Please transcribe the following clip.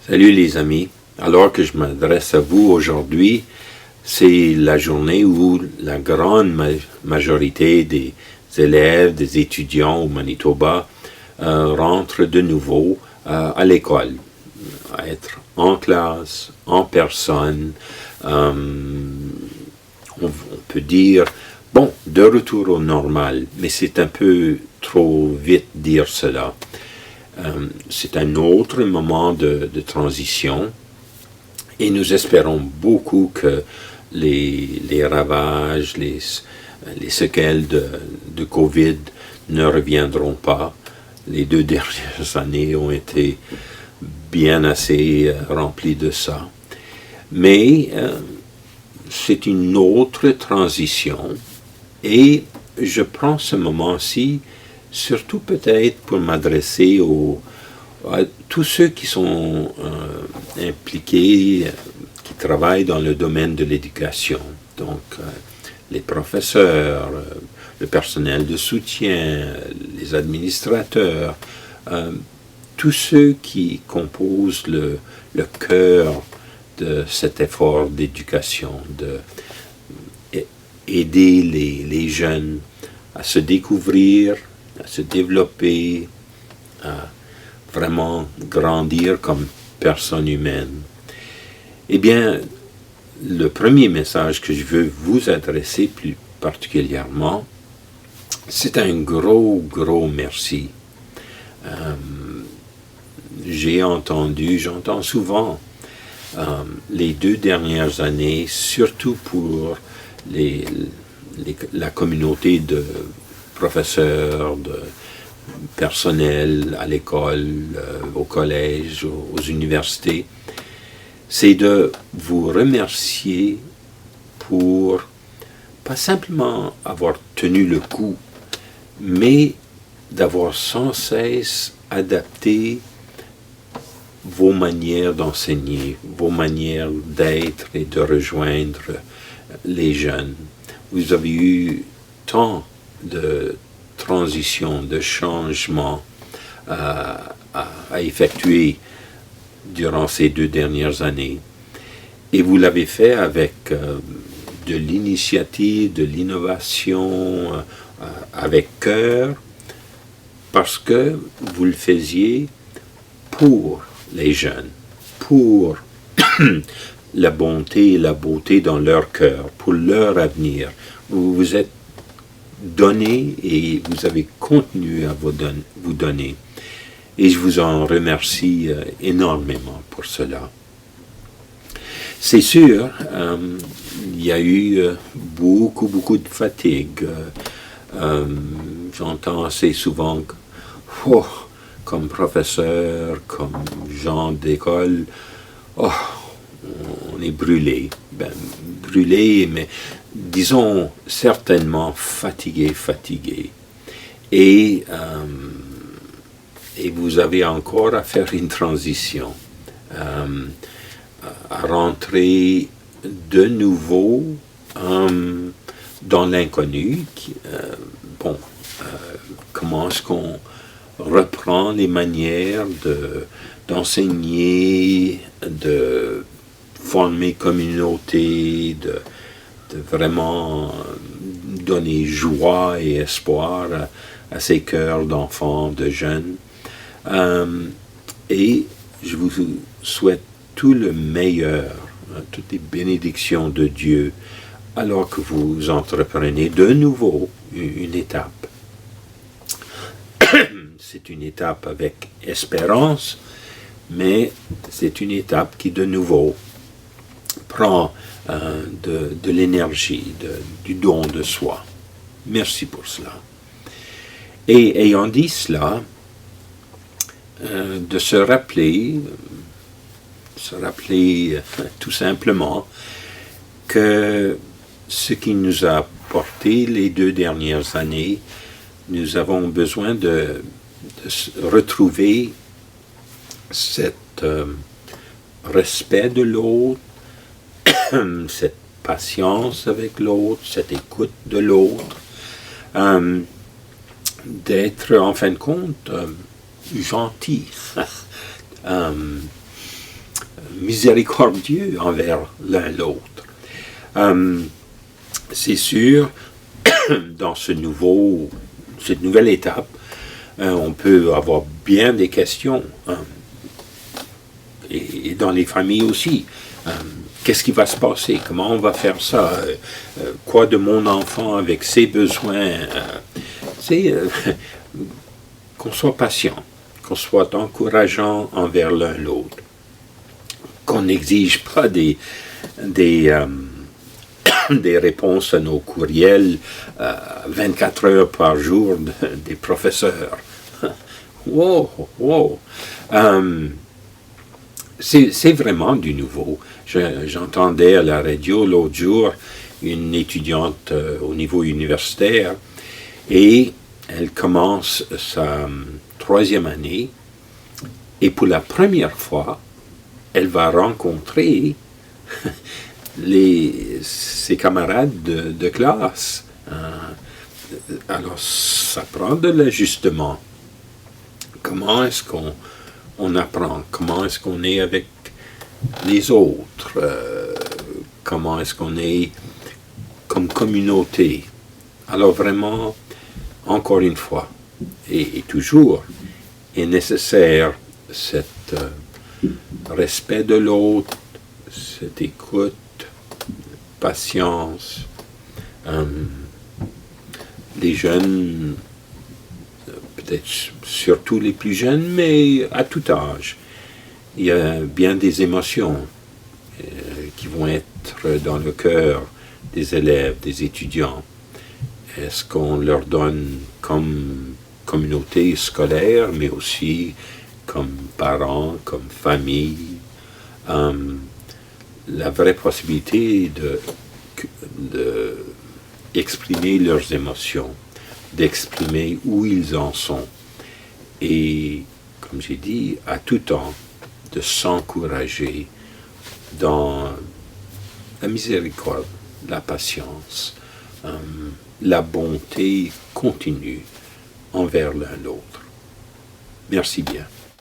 Salut les amis. Alors que je m'adresse à vous aujourd'hui, c'est la journée où la grande majorité des élèves, des étudiants au Manitoba rentrent de nouveau à l'école, à être en classe, en personne. On peut dire, bon, de retour au normal, mais c'est un peu trop vite dire cela. C'est un autre moment de transition et nous espérons beaucoup que les ravages, les séquelles de COVID ne reviendront pas. Les 2 dernières années ont été bien assez remplies de ça. Mais c'est une autre transition et je prends ce moment-ci surtout peut-être pour m'adresser à tous ceux qui sont impliqués, qui travaillent dans le domaine de l'éducation. Donc, les professeurs, le personnel de soutien, les administrateurs, tous ceux qui composent le cœur de cet effort d'éducation, d'aider les jeunes à se découvrir, à se développer, à vraiment grandir comme personne humaine. Eh bien, le premier message que je veux vous adresser plus particulièrement, c'est un gros merci. J'entends souvent les 2 dernières années, surtout pour la communauté de professeurs, de personnel à l'école, au collège, aux universités, c'est de vous remercier pour pas simplement avoir tenu le coup, mais d'avoir sans cesse adapté vos manières d'enseigner, vos manières d'être et de rejoindre les jeunes. Vous avez eu tant de transition, de changement à effectuer durant ces 2 dernières années. Et vous l'avez fait avec de l'initiative, de l'innovation, avec cœur, parce que vous le faisiez pour les jeunes, pour la bonté et la beauté dans leur cœur, pour leur avenir. Vous vous êtes donné et vous avez continué à vous donner. Et je vous en remercie énormément pour cela. C'est sûr, il y a eu beaucoup de fatigue. J'entends assez souvent, comme professeur, comme gens d'école, on est brûlé. Brûlé, mais disons certainement fatigué. Et vous avez encore à faire une transition, à rentrer de nouveau dans l'inconnu. Comment est-ce qu'on reprend les manières d'enseigner, de former communauté, de vraiment donner joie et espoir à ces cœurs d'enfants, de jeunes. Et je vous souhaite tout le meilleur, toutes les bénédictions de Dieu, alors que vous entreprenez de nouveau une étape. C'est une étape avec espérance, mais c'est une étape qui de nouveau prend de l'énergie, du don de soi. Merci pour cela. Et ayant dit cela, de se rappeler tout simplement que ce qui nous a apporté les 2 dernières années, nous avons besoin de retrouver cet respect de l'autre, cette patience avec l'autre, cette écoute de l'autre, d'être en fin de compte gentil, miséricordieux envers l'un l'autre. C'est sûr, dans cette nouvelle étape, on peut avoir bien des questions, et dans les familles aussi. Qu'est-ce qui va se passer? Comment on va faire ça? Quoi de mon enfant avec ses besoins? Qu'on soit patient, qu'on soit encourageant envers l'un l'autre, qu'on n'exige pas des réponses à nos courriels 24 heures par jour des professeurs. Wow, wow. C'est vraiment du nouveau. J'entendais à la radio l'autre jour une étudiante au niveau universitaire et elle commence sa 3e année et pour la première fois, elle va rencontrer ses camarades de classe. Alors, ça prend de l'ajustement. Comment est-ce qu'on apprend? Comment est-ce qu'on est avec les autres? Comment est-ce qu'on est comme communauté? Alors vraiment, encore une fois, et toujours, est nécessaire cet respect de l'autre, cette écoute, patience. Les jeunes, peut-être surtout les plus jeunes, mais à tout âge, il y a bien des émotions qui vont être dans le cœur des élèves, des étudiants. Est-ce qu'on leur donne comme communauté scolaire, mais aussi comme parents, comme famille, la vraie possibilité de exprimer leurs émotions, d'exprimer où ils en sont. Et, comme j'ai dit, à tout temps, de s'encourager dans la miséricorde, la patience, la bonté continue envers l'un l'autre. Merci bien.